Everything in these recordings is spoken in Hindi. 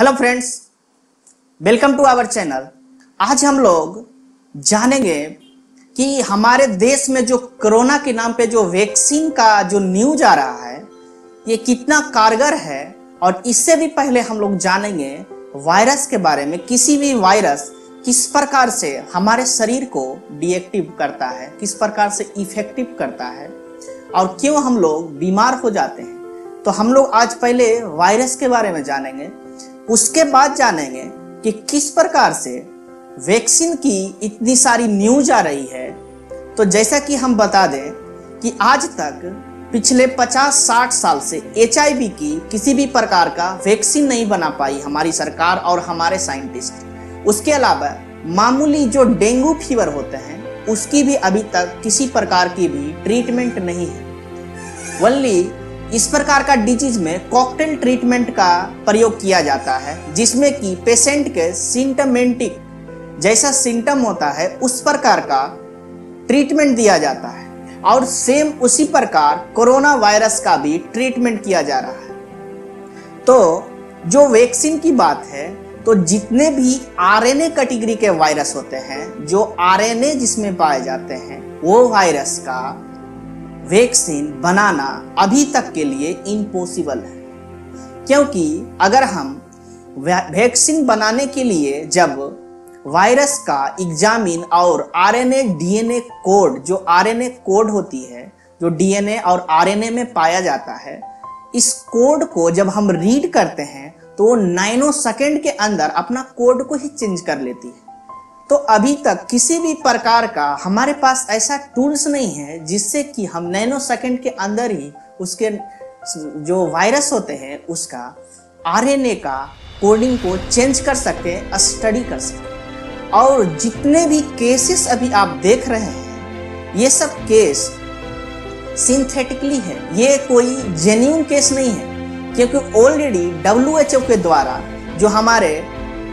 Hello friends, welcome to our channel. आज हम लोग जानेंगे कि हमारे देश में जो कोरोना के नाम पे जो वैक्सीन का जो न्यूज आ रहा है ये कितना कारगर है। और इससे भी पहले हम लोग जानेंगे वायरस के बारे में, किसी भी वायरस किस प्रकार से हमारे शरीर को डीएक्टिव करता है, किस प्रकार से इफेक्टिव करता है और क्यों हम लोग बीमार हो जाते हैं। तो हम लोग आज पहले वायरस के बारे में जानेंगे, उसके बाद जानेंगे कि किस प्रकार से वैक्सीन की इतनी सारी न्यूज आ रही है। तो जैसा कि हम बता दें कि आज तक पिछले 50-60 साल से HIV की किसी भी प्रकार का वैक्सीन नहीं बना पाई हमारी सरकार और हमारे साइंटिस्ट। उसके अलावा मामूली जो डेंगू फीवर होते हैं उसकी भी अभी तक किसी प्रकार की भी ट्रीटमेंट नहीं है। ओनली इस प्रकार का डिजीज में कॉकटेल ट्रीटमेंट का प्रयोग किया जाता है, जिसमें कि पेशेंट के सिम्टमेटिक जैसा सिम्टम होता है उस प्रकार का ट्रीटमेंट दिया जाता है। और सेम उसी प्रकार कोरोना वायरस का भी ट्रीटमेंट किया जा रहा है। तो जो वैक्सीन की बात है, तो जितने भी RNA कैटेगरी के वायरस होते हैं, जो RNA जिसमें पाए जाते हैं, वो वायरस का वैक्सीन बनाना अभी तक के लिए इम्पॉसिबल है। क्योंकि अगर हम वैक्सीन बनाने के लिए जब वायरस का एग्जामिन और RNA DNA कोड, जो RNA कोड होती है जो DNA और RNA में पाया जाता है, इस कोड को जब हम रीड करते हैं तो वो नैनो सेकंड के अंदर अपना कोड को ही चेंज कर लेती है। तो अभी तक किसी भी प्रकार का हमारे पास ऐसा टूल्स नहीं है जिससे कि हम नैनो सेकंड के अंदर ही उसके जो वायरस होते हैं उसका RNA का कोडिंग को चेंज कर सकते हैं, स्टडी कर सकते हैं। और जितने भी केसेस अभी आप देख रहे हैं ये सब केस सिंथेटिकली है, ये कोई जेन्युइन केस नहीं है। क्योंकि ऑलरेडी WHO के द्वारा जो हमारे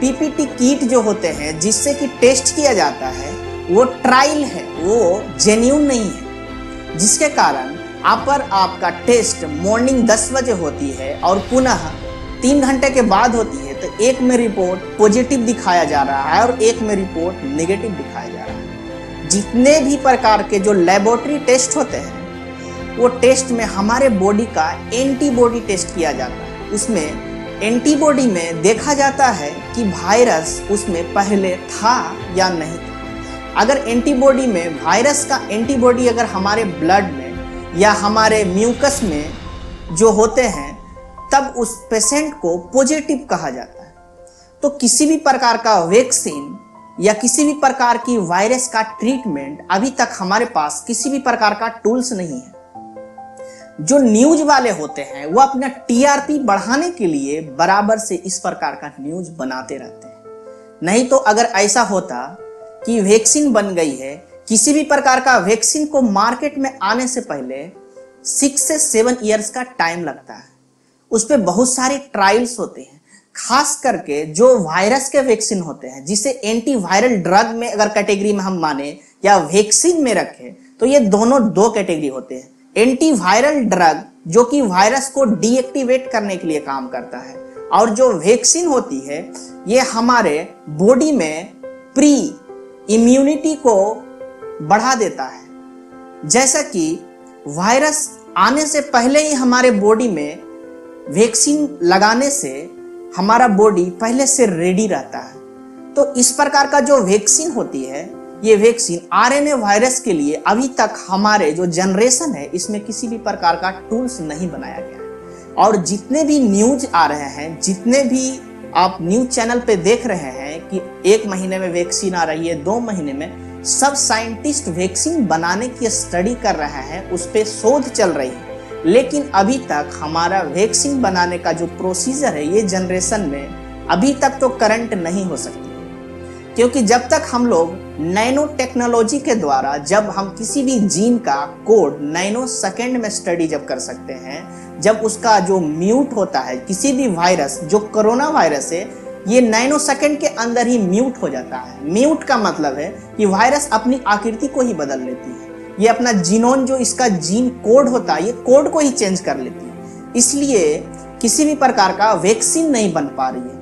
PPT किट जो होते हैं जिससे कि टेस्ट किया जाता है वो ट्रायल है, वो जेन्युइन नहीं है, जिसके कारण आपका टेस्ट मॉर्निंग 10 बजे होती है और पुनः 3 घंटे के बाद होती है। तो एक में रिपोर्ट पॉजिटिव दिखाया जा रहा है और एक में रिपोर्ट नेगेटिव दिखाया जा रहा है। जितने भी प्रकार के जो लेबोरेटरी टेस्ट होते हैं वो टेस्ट में हमारे बॉडी का एंटीबॉडी टेस्ट किया जाता है। उसमें एंटीबॉडी में देखा जाता है कि वायरस उसमें पहले था या नहीं था। अगर एंटीबॉडी में वायरस का एंटीबॉडी अगर हमारे ब्लड में या हमारे म्यूकस में जो होते हैं तब उस पेशेंट को पॉजिटिव कहा जाता है। तो किसी भी प्रकार का वैक्सीन या किसी भी प्रकार की वायरस का ट्रीटमेंट अभी तक हमारे पास किसी भी प्रकार का टूल्स नहीं है। जो न्यूज वाले होते हैं वो अपना TRP बढ़ाने के लिए बराबर से इस प्रकार का न्यूज बनाते रहते हैं। नहीं तो अगर ऐसा होता कि वैक्सीन बन गई है, किसी भी प्रकार का वैक्सीन को मार्केट में आने से पहले 6 से 7 इयर्स का टाइम लगता है। उस पर बहुत सारे ट्रायल्स होते हैं। खास करके जो वायरस के वैक्सीन होते हैं, जिसे एंटीवायरल ड्रग में अगर कैटेगरी में हम माने या वैक्सीन में रखें, तो ये दोनों 2 कैटेगरी होते हैं। एंटीवायरल ड्रग जो कि वायरस को डीएक्टिवेट करने के लिए काम करता है, और जो वैक्सीन होती है ये हमारे बॉडी में प्री इम्यूनिटी को बढ़ा देता है। जैसा कि वायरस आने से पहले ही हमारे बॉडी में वैक्सीन लगाने से हमारा बॉडी पहले से रेडी रहता है। तो इस प्रकार का जो वैक्सीन होती है, ये वैक्सीन RNA वायरस के लिए अभी तक हमारे जो जनरेशन है इसमें किसी भी प्रकार का टूल्स नहीं बनाया गया है। और जितने भी न्यूज आ रहे हैं, जितने भी आप न्यूज चैनल पे देख रहे हैं कि 1 महीने में वैक्सीन आ रही है, 2 महीने में, सब साइंटिस्ट वैक्सीन बनाने की स्टडी कर रहे हैं, उस पर शोध चल रही है। लेकिन अभी तक हमारा वैक्सीन बनाने का जो प्रोसीजर है ये जनरेशन में अभी तक तो करंट नहीं हो सकती। क्योंकि जब तक हम लोग नैनो टेक्नोलॉजी के द्वारा जब हम किसी भी जीन का कोड नैनो सेकंड में स्टडी जब कर सकते हैं, जब उसका जो म्यूट होता है, किसी भी वायरस, जो कोरोना वायरस है ये नैनो सेकंड के अंदर ही म्यूट हो जाता है। म्यूट का मतलब है कि वायरस अपनी आकृति को ही बदल लेती है, ये अपना जीनोम जो इसका जीन कोड होता है ये कोड को ही चेंज कर लेती है। इसलिए किसी भी प्रकार का वैक्सीन नहीं बन पा रही है।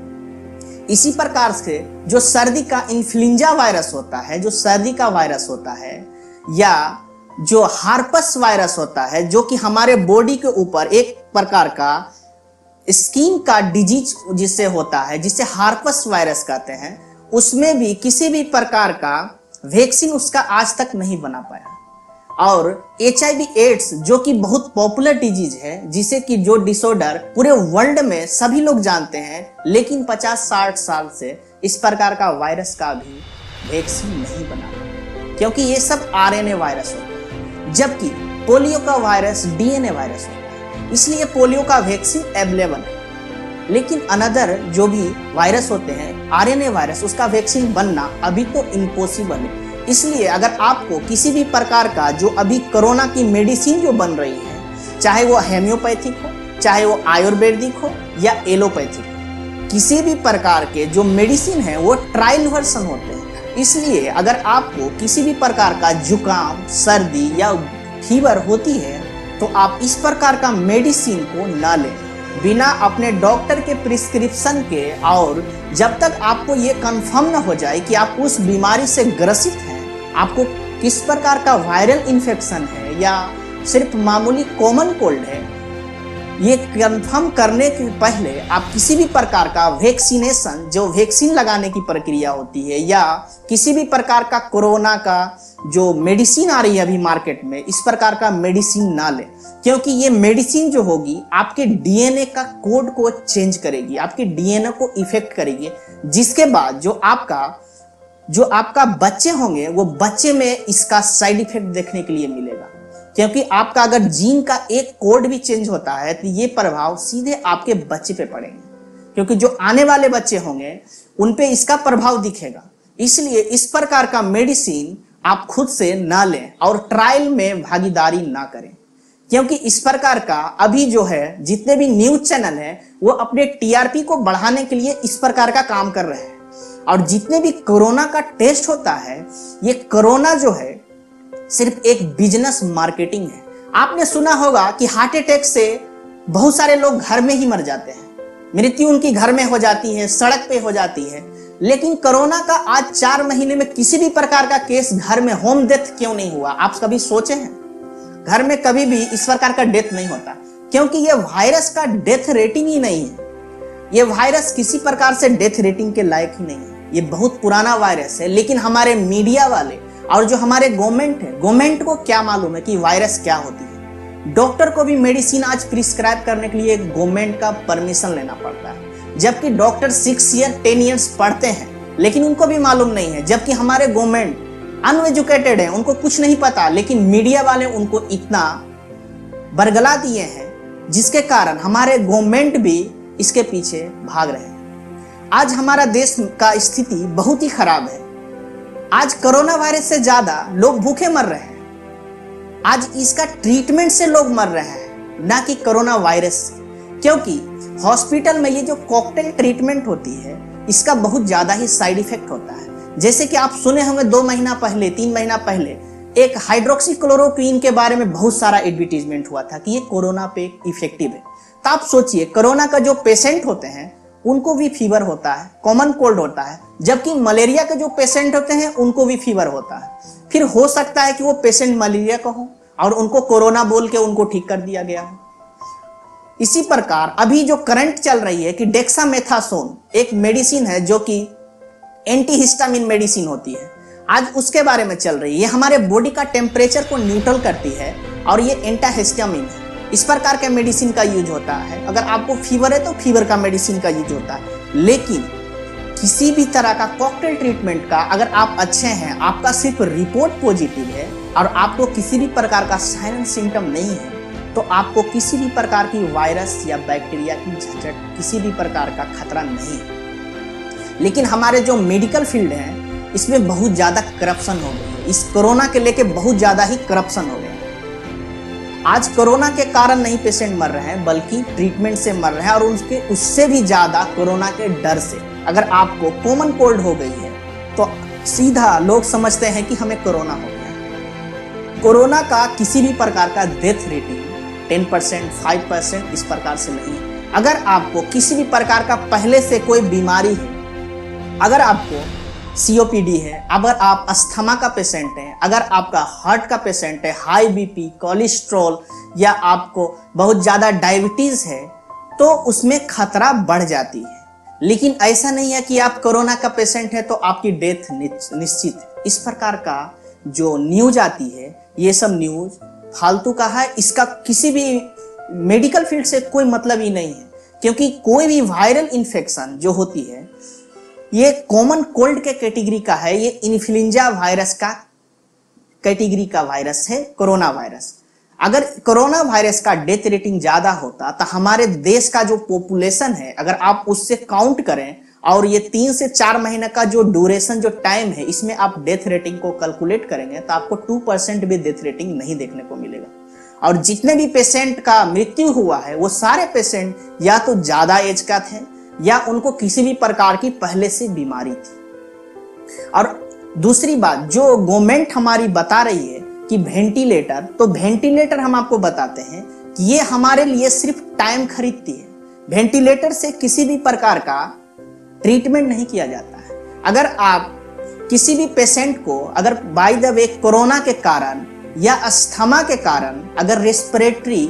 इसी प्रकार से जो सर्दी का इन्फ्लुएंजा वायरस होता है, जो सर्दी का वायरस होता है, या जो हार्पस वायरस होता है, जो कि हमारे बॉडी के ऊपर एक प्रकार का स्किन का डिजीज जिससे होता है, जिसे हार्पस वायरस कहते हैं, उसमें भी किसी भी प्रकार का वैक्सीन उसका आज तक नहीं बना पाया। और HIV एड्स जो कि बहुत पॉपुलर डिजीज है, जिसे कि जो डिसऑर्डर पूरे वर्ल्ड में सभी लोग जानते हैं, लेकिन 50-60 साल से इस प्रकार का वायरस का भी वैक्सीन नहीं बना, क्योंकि ये सब RNA वायरस होता है, जबकि पोलियो का वायरस DNA वायरस होता है, इसलिए पोलियो का वैक्सीन अवेलेबल है। लेकिन अनदर जो भी वायरस होते हैं RNA वायरस, उसका वैक्सीन बनना अभी तो इम्पॉसिबल है। इसलिए अगर आपको किसी भी प्रकार का जो अभी कोरोना की मेडिसिन जो बन रही है, चाहे वो होम्योपैथिक हो, चाहे वो आयुर्वेदिक हो या एलोपैथिक हो, किसी भी प्रकार के जो मेडिसिन है वो ट्रायल वर्जन होते हैं। इसलिए अगर आपको किसी भी प्रकार का जुकाम, सर्दी या फीवर होती है तो आप इस प्रकार का मेडिसिन को ना लें बिना अपने डॉक्टर के प्रिस्क्रिप्शन के, और जब तक आपको ये कंफर्म ना हो जाए कि आप उस बीमारी से ग्रसित हैं, आपको किस प्रकार का वायरल इन्फेक्शन है या सिर्फ मामूली कॉमन कोल्ड है, ये कंफर्म करने के पहले आप किसी भी प्रकार का वैक्सीनेशन, जो वैक्सीन लगाने की प्रक्रिया होती है, या किसी भी प्रकार का कोरोना का जो मेडिसिन आ रही है अभी मार्केट में, इस प्रकार का मेडिसिन ना लें, क्योंकि ये मेडिसिन जो होगी आपके DNA का कोड को चेंज करेगी, आपके DNA को इफेक्ट करेगी, जिसके बाद जो आपका बच्चे होंगे वो बच्चे में इसका साइड इफेक्ट देखने के लिए मिलेगा। क्योंकि आपका अगर जीन का एक कोड भी चेंज होता है तो ये प्रभाव सीधे आपके बच्चे पे पड़ेंगे, क्योंकि जो आने वाले बच्चे होंगे उन पे इसका प्रभाव दिखेगा। इसलिए इस प्रकार का मेडिसिन आप खुद से ना लें और ट्रायल में भागीदारी ना करें, क्योंकि इस प्रकार का अभी जो है जितने भी न्यूज चैनल है वो अपने TRP को बढ़ाने के लिए इस प्रकार का काम कर रहे हैं। और जितने भी कोरोना का टेस्ट होता है, ये कोरोना जो है सिर्फ एक बिजनेस मार्केटिंग है। आपने सुना होगा कि हार्ट अटैक से बहुत सारे लोग घर में ही मर जाते हैं, मृत्यु उनकी घर में हो जाती है, सड़क पे हो जाती है। लेकिन कोरोना का आज 4 महीने में किसी भी प्रकार का केस घर में होम डेथ क्यों नहीं हुआ? आप कभी सोचे हैं? घर में कभी भी इस प्रकार का डेथ नहीं होता, क्योंकि ये वायरस का डेथ रेटिंग ही नहीं है। ये वायरस किसी प्रकार से डेथ रेटिंग के लायक ही नहीं है। ये बहुत पुराना वायरस है, लेकिन हमारे मीडिया वाले और जो हमारे गवर्नमेंट को क्या मालूम है कि वायरस क्या होती है। डॉक्टर को भी मेडिसिन आज प्रिस्क्राइब करने के लिए गवर्नमेंट का परमिशन लेना पड़ता है, जबकि डॉक्टर 6 ईयर 10 ईयर्स पढ़ते हैं, लेकिन उनको भी मालूम नहीं है। जबकि हमारे गवर्नमेंट अनएजुकेटेड है, उनको कुछ नहीं पता, लेकिन मीडिया वाले उनको इतना बरगला दिए हैं, जिसके कारण हमारे गवर्नमेंट भी इसके पीछे भाग रहे हैं। आज हमारा देश का स्थिति बहुत ही खराब है। आज कोरोना वायरस से ज्यादा लोग भूखे मर रहे हैं। आज इसका ट्रीटमेंट से लोग मर रहे हैं, ना कि कोरोना वायरस, क्योंकि हॉस्पिटल में ये जो कॉकटेल ट्रीटमेंट होती है इसका बहुत ज्यादा ही साइड इफेक्ट होता है। जैसे कि आप सुने होंगे 2 महीना पहले, 3 महीना पहले एक हाइड्रोक्सीक्लोरोक्वीन के बारे में बहुत सारा एडवर्टीजमेंट हुआ था कि ये कोरोना पे इफेक्टिव है। तो आप सोचिए, कोरोना का जो पेशेंट होते हैं उनको भी फीवर होता है, कॉमन कोल्ड होता है, जबकि मलेरिया के जो पेशेंट होते हैं उनको भी फीवर होता है। फिर हो सकता है कि वो पेशेंट मलेरिया का हो और उनको कोरोना बोल के उनको ठीक कर दिया गया हो। इसी प्रकार अभी जो करंट चल रही है कि डेक्सामेथासोन एक मेडिसिन है जो कि एंटीहिस्टामिन मेडिसिन होती है, आज उसके बारे में चल रही है। ये हमारे बॉडी का टेम्परेचर को न्यूट्रल करती है और ये एंटीहिस्टामिन है। इस प्रकार के मेडिसिन का यूज होता है। अगर आपको फीवर है तो फीवर का मेडिसिन का यूज होता है। लेकिन किसी भी तरह का कॉकटेल ट्रीटमेंट का अगर आप अच्छे हैं, आपका सिर्फ रिपोर्ट पॉजिटिव है और आपको किसी भी प्रकार का साइलेंट सिम्टम नहीं है, तो आपको किसी भी प्रकार की वायरस या बैक्टीरिया की झंझट, किसी भी प्रकार का खतरा नहीं है। लेकिन हमारे जो मेडिकल फील्ड है इसमें बहुत ज़्यादा करप्शन हो गई है। इस कोरोना के लेके बहुत ज़्यादा ही करप्शन हो गया। आज कोरोना के कारण नहीं पेशेंट मर रहे हैं, बल्कि ट्रीटमेंट से मर रहे हैं, और उससे भी ज़्यादा कोरोना के डर से। अगर आपको कॉमन कोल्ड हो गई है तो सीधा लोग समझते हैं कि हमें कोरोना हो गया। कोरोना का किसी भी प्रकार का डेथ रेटिंग 10%, 5% इस प्रकार से नहीं है। अगर आपको किसी भी प्रकार का पहले से कोई बीमारी है अगर आपको सीओपीडी है, अगर आप अस्थमा का पेशेंट हैं, अगर आपका हार्ट का पेशेंट है, हाई बीपी, कोलेस्ट्रॉल या आपको बहुत ज़्यादा डायबिटीज़ है, तो उसमें खतरा बढ़ जाती है। लेकिन ऐसा नहीं है कि आप कोरोना का पेशेंट है तो आपकी डेथ निश्चित है। इस प्रकार का जो न्यूज आती है, ये सब न्यूज फालतू का है। इसका किसी भी मेडिकल फील्ड से कोई मतलब ही नहीं है, क्योंकि कोई भी वायरल इन्फेक्शन जो होती है ये कॉमन कोल्ड के कैटेगरी का है। ये इन्फ्लुएंजा वायरस का कैटेगरी का वायरस है कोरोना वायरस। अगर कोरोना वायरस का डेथ रेटिंग ज्यादा होता तो हमारे देश का जो पॉपुलेशन है, अगर आप उससे काउंट करें और ये 3 से 4 महीने का जो ड्यूरेशन जो टाइम है, इसमें आप डेथ रेटिंग को कैलकुलेट करेंगे तो आपको 2% भी डेथ रेटिंग नहीं देखने को मिलेगा। और जितने भी पेशेंट का मृत्यु हुआ है वो सारे पेशेंट या तो ज्यादा एज का थे या उनको किसी भी प्रकार की पहले से बीमारी थी। और दूसरी बात जो गवर्नमेंट हमारी बता रही है कि वेंटिलेटर, तो वेंटिलेटर हम आपको बताते हैं कि ये हमारे लिए सिर्फ टाइम खरीदती है। वेंटिलेटर से किसी भी प्रकार का ट्रीटमेंट नहीं किया जाता है। अगर आप किसी भी पेशेंट को अगर बाय द वे कोरोना के कारण या अस्थमा के कारण अगर रेस्पिरेटरी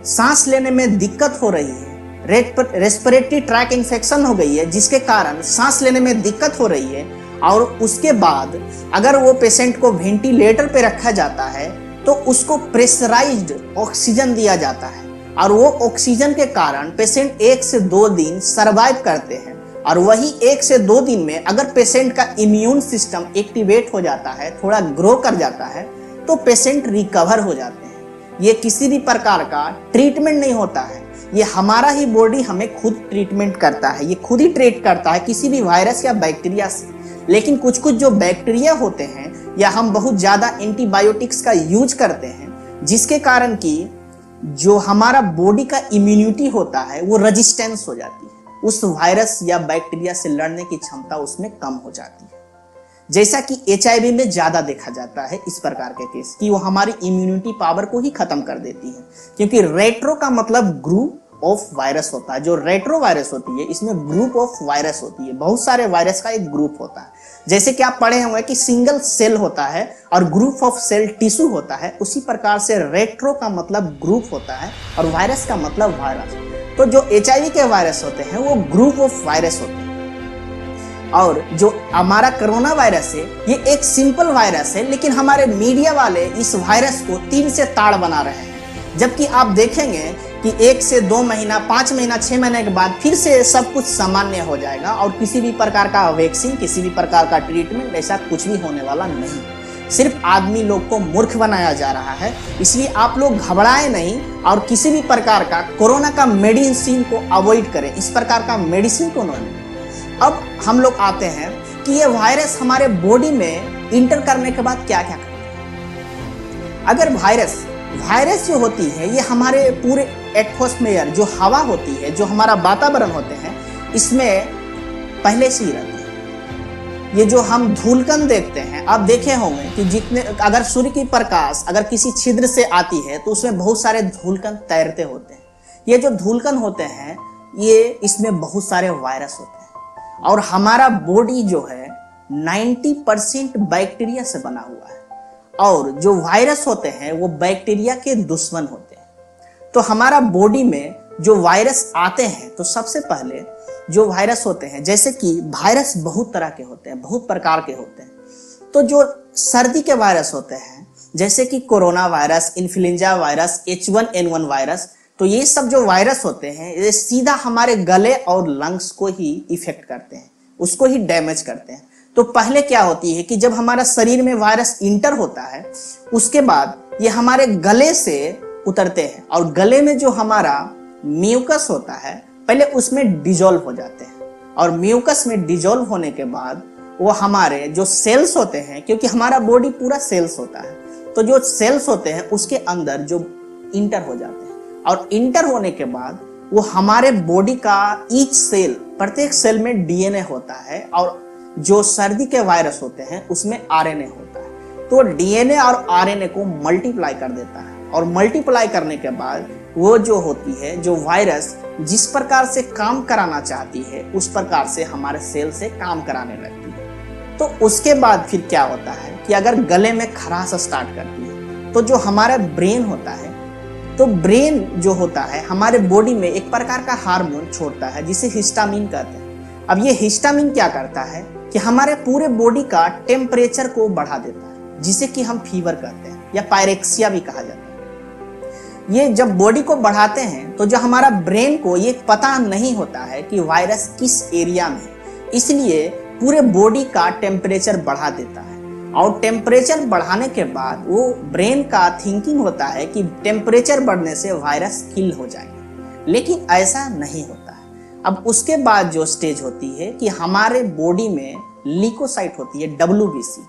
सांस लेने में दिक्कत हो रही है, रेस्पिरेटरी ट्रैक इन्फेक्शन हो गई है जिसके कारण सांस लेने में दिक्कत हो रही है, और उसके बाद अगर वो पेशेंट को वेंटिलेटर पे रखा जाता है तो उसको प्रेशराइज्ड ऑक्सीजन दिया जाता है, और वो ऑक्सीजन के कारण पेशेंट 1 से 2 दिन सर्वाइव करते हैं। और वही 1 से 2 दिन में अगर पेशेंट का इम्यून सिस्टम एक्टिवेट हो जाता है, थोड़ा ग्रो कर जाता है, तो पेशेंट रिकवर हो जाते हैं। ये किसी भी प्रकार का ट्रीटमेंट नहीं होता है, ये हमारा ही बॉडी हमें खुद ट्रीटमेंट करता है, ये खुद ही ट्रीट करता है किसी भी वायरस या बैक्टीरिया से। लेकिन कुछ कुछ जो बैक्टीरिया होते हैं या हम बहुत ज़्यादा एंटीबायोटिक्स का यूज करते हैं, जिसके कारण कि जो हमारा बॉडी का इम्यूनिटी होता है वो रेजिस्टेंस हो जाती है, उस वायरस या बैक्टीरिया से लड़ने की क्षमता उसमें कम हो जाती है। जैसा कि HIV में ज़्यादा देखा जाता है इस प्रकार के केस कि वो हमारी इम्यूनिटी पावर को ही खत्म कर देती है, क्योंकि रेट्रो का मतलब ग्रुप ऑफ वायरस होता है। जो रेट्रो वायरस होती है इसमें ग्रुप ऑफ वायरस होती है, बहुत सारे वायरस का एक ग्रुप होता है। जैसे कि आप पढ़े होंगे कि सिंगल सेल होता है और ग्रुप ऑफ सेल टिश्यू होता है, उसी प्रकार से रेट्रो का मतलब ग्रुप होता है और वायरस का मतलब वायरस। तो जो HIV के वायरस होते हैं वो ग्रुप ऑफ वायरस होते हैं, और जो हमारा कोरोना वायरस है ये एक सिंपल वायरस है, लेकिन हमारे मीडिया वाले इस वायरस को 3 से ताड़ बना रहे हैं। जबकि आप देखेंगे कि 1 से 2 महीना, 5 महीना, 6 महीने के बाद फिर से सब कुछ सामान्य हो जाएगा और किसी भी प्रकार का वैक्सीन, किसी भी प्रकार का ट्रीटमेंट ऐसा कुछ भी होने वाला नहीं। सिर्फ आदमी लोग को मूर्ख बनाया जा रहा है, इसलिए आप लोग घबराए नहीं और किसी भी प्रकार का कोरोना का मेडिसिन को अवॉइड करें, इस प्रकार का मेडिसिन को न। अब हम लोग आते हैं कि ये वायरस हमारे बॉडी में इंटर करने के बाद क्या क्या करता है। अगर वायरस जो होती है ये हमारे पूरे एटमॉस्फेयर जो हवा होती है, जो हमारा वातावरण होते हैं, इसमें पहले से ही रहती है। ये जो हम धूलकण देखते हैं, आप देखे होंगे कि जितने अगर सूर्य की प्रकाश अगर किसी छिद्र से आती है तो उसमें बहुत सारे धूलकण तैरते होते हैं। ये जो धूलकण होते हैं ये इसमें बहुत सारे वायरस होते हैं, और हमारा बॉडी जो है 90% बैक्टीरिया से बना हुआ है, और जो वायरस होते हैं वो बैक्टीरिया के दुश्मन होते हैं। तो हमारा बॉडी में जो वायरस आते हैं तो सबसे पहले जो वायरस होते हैं, जैसे कि वायरस बहुत तरह के होते हैं, बहुत प्रकार के होते हैं। तो जो सर्दी के वायरस होते हैं जैसे कि corona virus, influenza virus, H1N1 virus, तो ये सब जो वायरस होते हैं ये सीधा हमारे गले और लंग्स को ही इफेक्ट करते हैं, उसको ही डैमेज करते हैं। तो पहले क्या होती है कि जब हमारा शरीर में वायरस इंटर होता है उसके बाद ये हमारे गले से उतरते हैं, और गले में जो हमारा म्यूकस होता है पहले उसमें डिजोल्व हो जाते हैं, और म्यूकस में डिजोल्व होने के बाद वो हमारे जो सेल्स होते हैं, क्योंकि हमारा बॉडी पूरा सेल्स होता है, तो जो सेल्स होते हैं उसके अंदर जो इंटर हो जाते हैं, और इंटर होने के बाद वो हमारे बॉडी का ईच सेल, प्रत्येक सेल में DNA होता है, और जो सर्दी के वायरस होते हैं उसमें RNA होता है। तो DNA और RNA को मल्टीप्लाई कर देता है, और मल्टीप्लाई करने के बाद वो जो होती है, जो वायरस जिस प्रकार से काम कराना चाहती है उस प्रकार से हमारे सेल से काम कराने लगती है। तो उसके बाद फिर क्या होता है कि अगर गले में खराश स्टार्ट करती है तो जो हमारा ब्रेन होता है, तो ब्रेन जो होता है हमारे बॉडी में एक प्रकार का हार्मोन छोड़ता है जिसे हिस्टामिन कहते हैं। अब ये हिस्टामिन क्या करता है कि हमारे पूरे बॉडी का टेम्परेचर को बढ़ा देता है, जिसे कि हम फीवर कहते हैं या पायरेक्सिया भी कहा जाता है। ये जब बॉडी को बढ़ाते हैं तो जो हमारा ब्रेन को ये पता नहीं होता है कि वायरस किस एरिया में है, इसलिए पूरे बॉडी का टेम्परेचर बढ़ा देता है। और टेम्परेचर बढ़ाने के बाद वो ब्रेन का थिंकिंग होता है कि टेम्परेचर बढ़ने से वायरस किल हो जाएंगे, लेकिन ऐसा नहीं होता है। अब उसके बाद जो स्टेज होती है कि हमारे बॉडी में ल्यूकोसाइट होती है, WBC,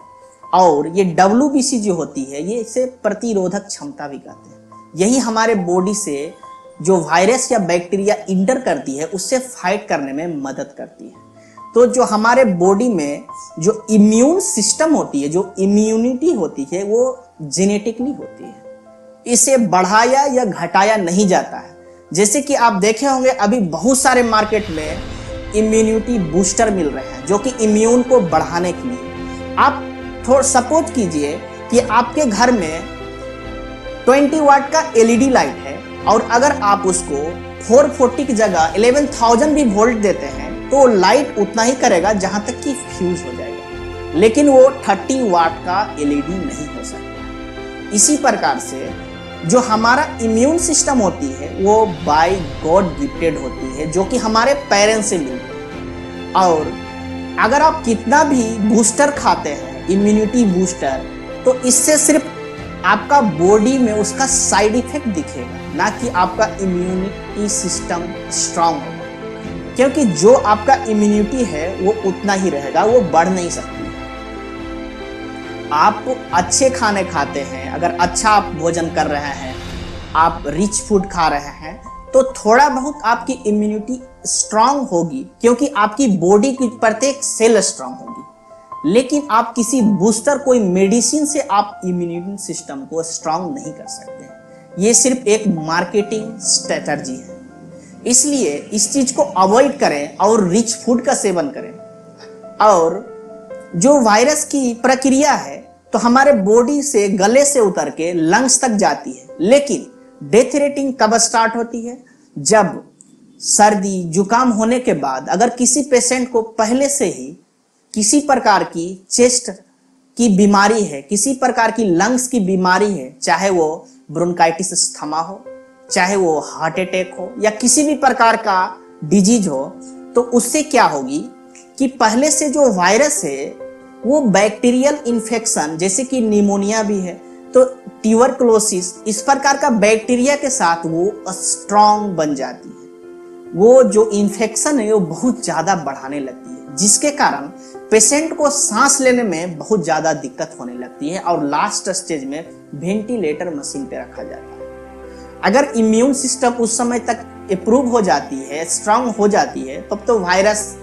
और ये WBC जो होती है ये इसे प्रतिरोधक क्षमता भी कहते हैं। यही हमारे बॉडी से जो वायरस या बैक्टीरिया इंटर करती है उससे फाइट करने में मदद करती है। तो जो हमारे बॉडी में जो इम्यून सिस्टम होती है, जो इम्यूनिटी होती है, वो जेनेटिकली होती है। इसे बढ़ाया या घटाया नहीं जाता है। जैसे कि आप देखे होंगे अभी बहुत सारे मार्केट में इम्यूनिटी बूस्टर मिल रहे हैं जो कि इम्यून को बढ़ाने के लिए। आप थोड़ा सपोज कीजिए कि आपके घर में 20 वाट का LED लाइट है और अगर आप उसको 440 की जगह 11,000 भी वोल्ट देते हैं तो लाइट उतना ही करेगा जहां तक कि फ्यूज हो जाएगा, लेकिन वो 30 वाट का LED नहीं हो सकता। इसी प्रकार से जो हमारा इम्यून सिस्टम होती है वो बाय गॉड गिफ्टेड होती है, जो कि हमारे पेरेंट्स से मिलती है। और अगर आप कितना भी बूस्टर खाते हैं, इम्यूनिटी बूस्टर, तो इससे सिर्फ आपका बॉडी में उसका साइड इफेक्ट दिखेगा, ना कि आपका इम्यूनिटी सिस्टम स्ट्रांग होगा। क्योंकि जो आपका इम्यूनिटी है वो उतना ही रहेगा, वो बढ़ नहीं सकती। आप अच्छे खाने खाते हैं, अगर अच्छा आप भोजन कर रहे हैं, आप रिच फूड खा रहे हैं, तो थोड़ा बहुत आपकी इम्यूनिटी स्ट्रांग होगी, क्योंकि आपकी बॉडी की प्रत्येक सेल स्ट्रांग होगी। लेकिन आप किसी बूस्टर, कोई मेडिसिन से आप इम्यूनिटी सिस्टम को स्ट्रांग नहीं कर सकते। ये सिर्फ एक मार्केटिंग स्ट्रेटजी है। इसलिए इस चीज को अवॉइड करें और रिच फूड का सेवन करें। और जो वायरस की प्रक्रिया है तो हमारे बॉडी से, गले से उतर के लंग्स तक जाती है, लेकिन डेथ रेटिंग कब स्टार्ट होती है? जब सर्दी जुकाम होने के बाद अगर किसी पेशेंट को पहले से ही किसी प्रकार की चेस्ट की बीमारी है, किसी प्रकार की लंग्स की बीमारी है, चाहे वो ब्रोंकाइटिस अस्थमा हो, चाहे वो हार्ट अटैक हो या किसी भी प्रकार का डिजीज हो, तो उससे क्या होगी कि पहले से जो वायरस है वो बैक्टीरियल इन्फेक्शन, जैसे कि निमोनिया भी है तो ट्यूबरकुलोसिस, इस प्रकार का बैक्टीरिया के साथ वो स्ट्रांग बन जाती है। वो जो इन्फेक्शन है वो बहुत ज्यादा बढ़ाने लगती है, जिसके कारण पेशेंट को सांस लेने में बहुत ज्यादा दिक्कत होने लगती है और लास्ट स्टेज में वेंटिलेटर मशीन पे रखा जाता है। अगर इम्यून सिस्टम उस समय तक इम्प्रूव हो जाती है, स्ट्रांग हो जाती है, तब तो वायरस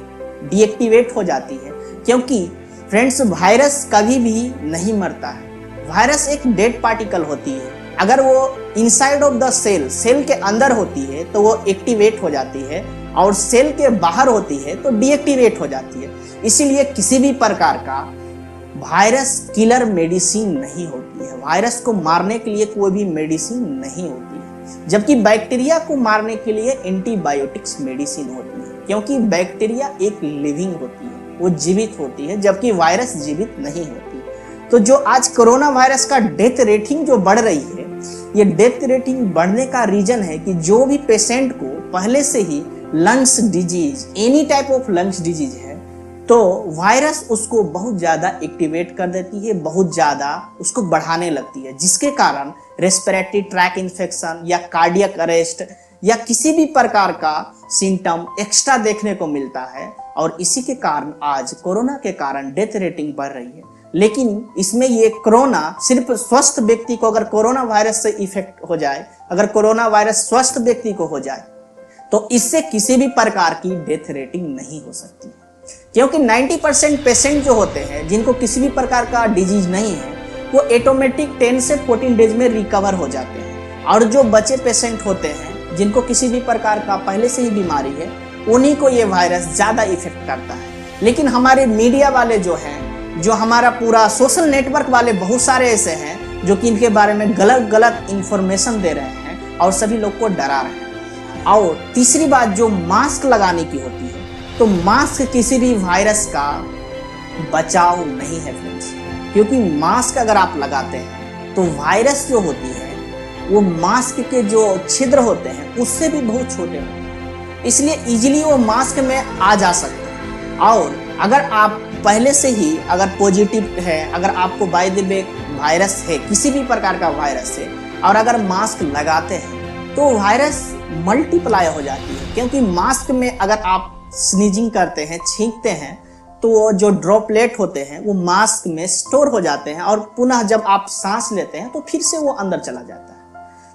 डीएक्टिवेट हो जाती है। क्योंकि फ्रेंड्स, वायरस कभी भी नहीं मरता है। वायरस एक डेड पार्टिकल होती है। अगर वो inside of the cell, cell के अंदर होती है तो वो एक्टिवेट हो जाती है, और सेल के बाहर होती है तो डीएक्टिवेट हो जाती है। इसीलिए किसी भी प्रकार का वायरस किलर मेडिसिन नहीं होती है। वायरस को मारने के लिए कोई भी मेडिसिन नहीं होती है, जबकि बैक्टीरिया को मारने के लिए एंटीबायोटिक्स मेडिसिन होती है। क्योंकि बैक्टीरिया एक लिविंग होती है, वो जीवित होती है, जबकि वायरस जीवित नहीं होती। तो जो आज कोरोना वायरस का डेथ रेटिंग जो बढ़ रही है, ये डेथ रेटिंग बढ़ने का रीजन है कि जो भी पेशेंट को पहले से ही lungs disease, any type of lungs disease है, तो वायरस उसको बहुत ज्यादा एक्टिवेट कर देती है, बहुत ज्यादा उसको बढ़ाने लगती है, जिसके कारण रेस्पिरेटरी ट्रैक इन्फेक्शन या कार्डियक अरेस्ट या किसी भी प्रकार का सिम्टम एक्स्ट्रा देखने को मिलता है। और इसी के कारण आज कोरोना के कारण डेथ रेटिंग बढ़ रही है। लेकिन इसमें ये कोरोना सिर्फ स्वस्थ व्यक्ति को, अगर कोरोना वायरस से इफेक्ट हो जाए, अगर कोरोना वायरस स्वस्थ व्यक्ति को हो जाए, तो इससे किसी भी प्रकार की डेथ रेटिंग नहीं हो सकती। क्योंकि 90% पेशेंट जो होते हैं जिनको किसी भी प्रकार का डिजीज नहीं है, वो ऑटोमेटिक 10 से 14 डेज में रिकवर हो जाते हैं। और जो बचे पेशेंट होते हैं जिनको किसी भी प्रकार का पहले से ही बीमारी है, उन्हीं को ये वायरस ज़्यादा इफेक्ट करता है। लेकिन हमारे मीडिया वाले जो हैं, जो हमारा पूरा सोशल नेटवर्क वाले बहुत सारे ऐसे हैं जो कि इनके बारे में गलत गलत इंफॉर्मेशन दे रहे हैं और सभी लोग को डरा रहे हैं। और तीसरी बात जो मास्क लगाने की होती है, तो मास्क किसी भी वायरस का बचाव नहीं है फ्रेंड्स, क्योंकि मास्क अगर आप लगाते हैं तो वायरस जो होती है वो मास्क के जो छिद्र होते हैं उससे भी बहुत छोटे होते हैं, इसलिए इजीली वो मास्क में आ जा सकते हैं। और अगर आप पहले से ही अगर पॉजिटिव है, अगर आपको बाय द वे वायरस है, किसी भी प्रकार का वायरस है, और अगर मास्क लगाते हैं तो वायरस मल्टीप्लाई हो जाती है, क्योंकि मास्क में अगर आप स्नीजिंग करते हैं, छींकते हैं, तो वो जो ड्रॉपलेट होते हैं वो मास्क में स्टोर हो जाते हैं और पुनः जब आप सांस लेते हैं तो फिर से वो अंदर चला जाता है।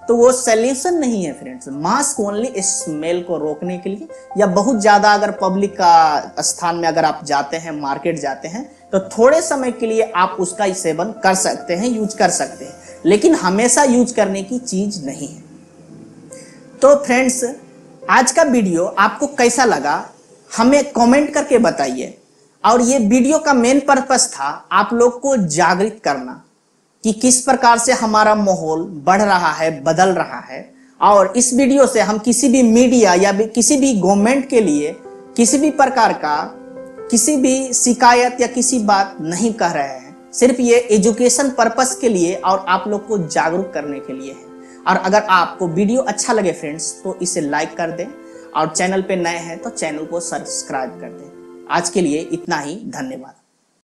तो वो सॉल्यूशन नहीं है फ्रेंड्स। मास्क ओनली स्मेल को रोकने के लिए, या बहुत ज़्यादा अगर पब्लिक का स्थान में अगर आप जाते हैं, मार्केट जाते हैं, तो थोड़े समय के लिए आप उसका सेवन कर सकते हैं, यूज कर सकते हैं, लेकिन हमेशा यूज करने की चीज़ नहीं है। तो फ्रेंड्स, आज का वीडियो आपको कैसा लगा हमें कमेंट करके बताइए। और ये वीडियो का मेन पर्पस था आप लोग को जागृत करना कि किस प्रकार से हमारा माहौल बढ़ रहा है, बदल रहा है। और इस वीडियो से हम किसी भी मीडिया या किसी भी गवर्नमेंट के लिए किसी भी प्रकार का किसी भी शिकायत या किसी बात नहीं कह रहे हैं, सिर्फ ये एजुकेशन पर्पस के लिए और आप लोग को जागरूक करने के लिए है। और अगर आपको वीडियो अच्छा लगे फ्रेंड्स तो इसे लाइक कर दें, और चैनल पे नए हैं तो चैनल को सब्सक्राइब कर दें। आज के लिए इतना ही, धन्यवाद।